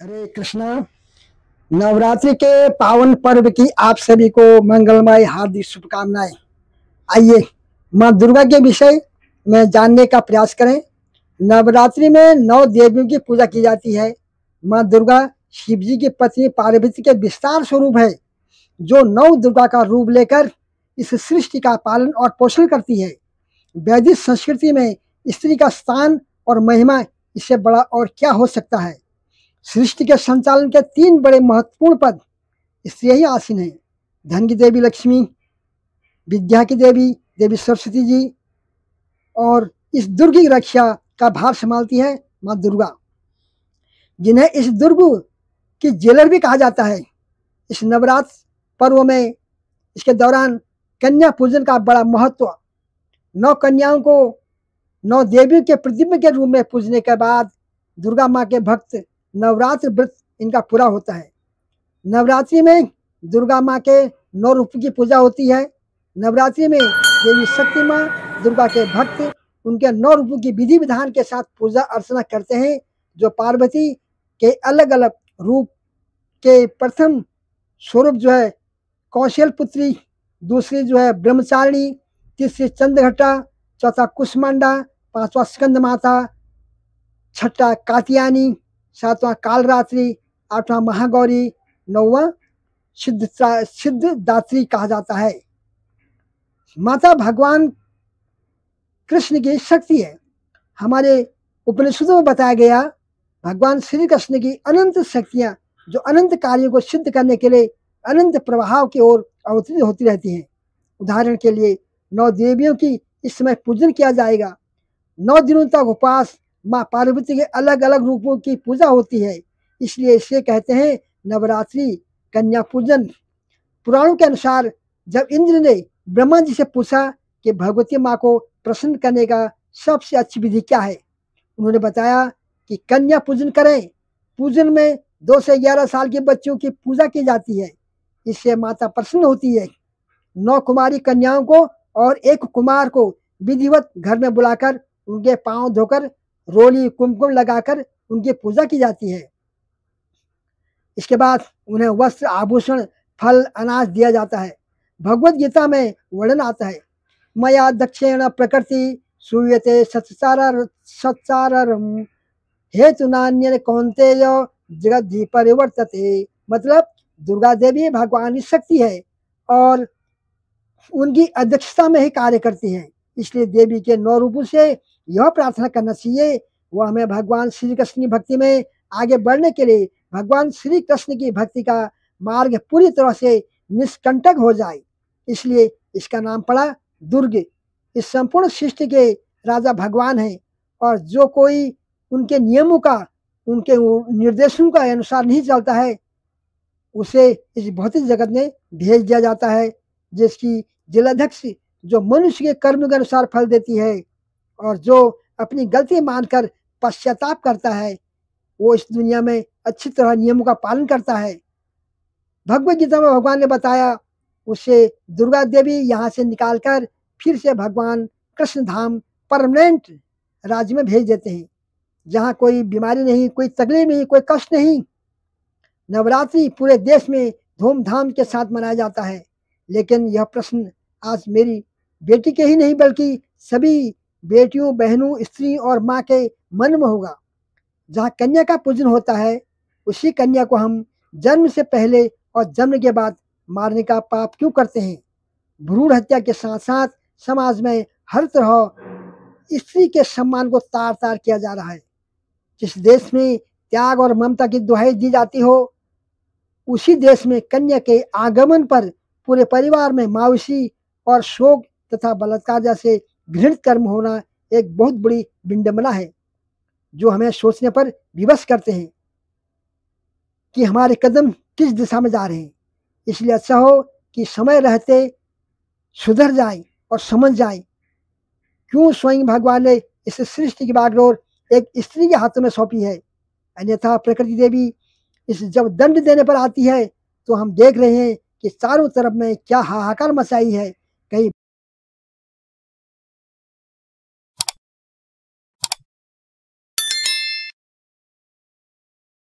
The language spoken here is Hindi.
हरे कृष्णा। नवरात्रि के पावन पर्व की आप सभी को मंगलमय हार्दिक शुभकामनाएं। आइए माँ दुर्गा के विषय में जानने का प्रयास करें। नवरात्रि में 9 देवियों की पूजा की जाती है। माँ दुर्गा शिव जी की पत्नी पार्वती के विस्तार स्वरूप है, जो 9 दुर्गा का रूप लेकर इस सृष्टि का पालन और पोषण करती है। वैदिक संस्कृति में स्त्री का स्थान और महिमा इससे बड़ा और क्या हो सकता है। सृष्टि के संचालन के 3 बड़े महत्वपूर्ण पद स्त्री ही आसीन है। धन की देवी लक्ष्मी, विद्या की देवी देवी सरस्वती जी, और इस दुर्ग की रक्षा का भार संभालती है माँ दुर्गा, जिन्हें इस दुर्ग की जेलर भी कहा जाता है। इस नवरात्र पर्व में इसके दौरान कन्या पूजन का बड़ा महत्व। 9 कन्याओं को 9 देवियों के प्रतिबिंब के रूप में पूजने के बाद दुर्गा माँ के भक्त नवरात्र व्रत इनका पूरा होता है। नवरात्रि में दुर्गा माँ के 9 रूपों की पूजा होती है। नवरात्रि में देवी शक्ति माँ दुर्गा के भक्त उनके 9 रूपों की विधि विधान के साथ पूजा अर्चना करते हैं, जो पार्वती के अलग अलग रूप के प्रथम स्वरूप जो है कौशल पुत्री, दूसरी जो है ब्रह्मचारिणी, तीसरी चंद्रघटा, चौथा कुष्मांडा, 5वां स्कंद माता, 6ठा कात्यायनी, 7वां कालरात्रि, 8वां महागौरी, 9वां सिद्धदात्री कहा जाता है। माता भगवान कृष्ण की शक्ति है। हमारे उपनिषदों में बताया गया भगवान श्री कृष्ण की अनंत शक्तियां, जो अनंत कार्यों को सिद्ध करने के लिए अनंत प्रभाव की ओर अवतरित होती रहती हैं। उदाहरण के लिए 9 देवियों की इस समय पूजन किया जाएगा। 9 दिनों तक उपवास माँ पार्वती के अलग अलग रूपों की पूजा होती है, इसलिए इसे कहते हैं नवरात्रि कन्या पूजन। पुराणों के अनुसार जब इंद्र ने ब्रह्मा जी से पूछा कि भगवती माँ को प्रसन्न करने का सबसे अच्छी विधि क्या है, उन्होंने बताया कि कन्या पूजन करें। पूजन में 2 से 11 साल के बच्चों की पूजा की जाती है, इससे माता प्रसन्न होती है। 9 कुमारी कन्याओं को और 1 कुमार को विधिवत घर में बुलाकर उनके पांव धोकर रोली कुमकुम लगाकर उनकी पूजा की जाती है। इसके बाद उन्हें वस्त्र आभूषण फल अनाज दिया जाता है। भगवत गीता में वर्णन आता है, मया दक्षिण प्रकृति सूयते सत्सार हेतु नान्य कौन्तेय जगद्धि परिवर्तते। मतलब दुर्गा देवी भगवान की शक्ति है और उनकी अध्यक्षता में ही कार्य करती हैं। इसलिए देवी के 9 रूपों से यह प्रार्थना करना चाहिए वह हमें भगवान श्री कृष्ण की भक्ति में आगे बढ़ने के लिए भगवान श्री कृष्ण की भक्ति का मार्ग पूरी तरह से निष्कंटक हो जाए। इसलिए इसका नाम पड़ा दुर्ग। इस संपूर्ण सृष्टि के राजा भगवान हैं और जो कोई उनके नियमों का, उनके निर्देशों का अनुसार नहीं चलता है, उसे इस भौतिक जगत में भेज दिया जाता है, जिसकी जलाध्यक्ष जो मनुष्य के कर्म के अनुसार फल देती है, और जो अपनी गलती मानकर पश्चाताप करता है वो इस दुनिया में अच्छी तरह नियमों का पालन करता है। भगवत गीता में भगवान ने बताया उसे दुर्गा देवी यहाँ से निकालकर फिर से भगवान कृष्ण धाम परमानेंट राज्य में भेज देते हैं, जहाँ कोई बीमारी नहीं, कोई तकलीफ नहीं, कोई कष्ट नहीं। नवरात्रि पूरे देश में धूमधाम के साथ मनाया जाता है, लेकिन यह प्रश्न आज मेरी बेटी के ही नहीं बल्कि सभी बेटियों, बहनों, स्त्री और माँ के मन में होगा। जहाँ कन्या का पूजन होता है उसी कन्या को हम जन्म से पहले और जन्म के बाद मारने का पाप क्यों करते हैं। भ्रूण हत्या के साथ साथ समाज में हर तरह स्त्री के सम्मान को तार तार किया जा रहा है। जिस देश में त्याग और ममता की दुहाई दी जाती हो, उसी देश में कन्या के आगमन पर पूरे परिवार में मायूसी और शोक तथा बलात्कार जैसे घृणित कर्म होना एक बहुत बड़ी विडंबना है, जो हमें सोचने पर विवश करते हैं कि हमारे कदम किस दिशा में जा रहे हैं। इसलिए अच्छा हो कि समय रहते सुधर जाए और समझ जाए क्यों स्वयं भगवान ने इस सृष्टि की बागडोर एक स्त्री के हाथों में सौंपी है। अन्यथा प्रकृति देवी इस जब दंड देने पर आती है तो हम देख रहे हैं कि चारों तरफ में क्या हाहाकार मचाई है।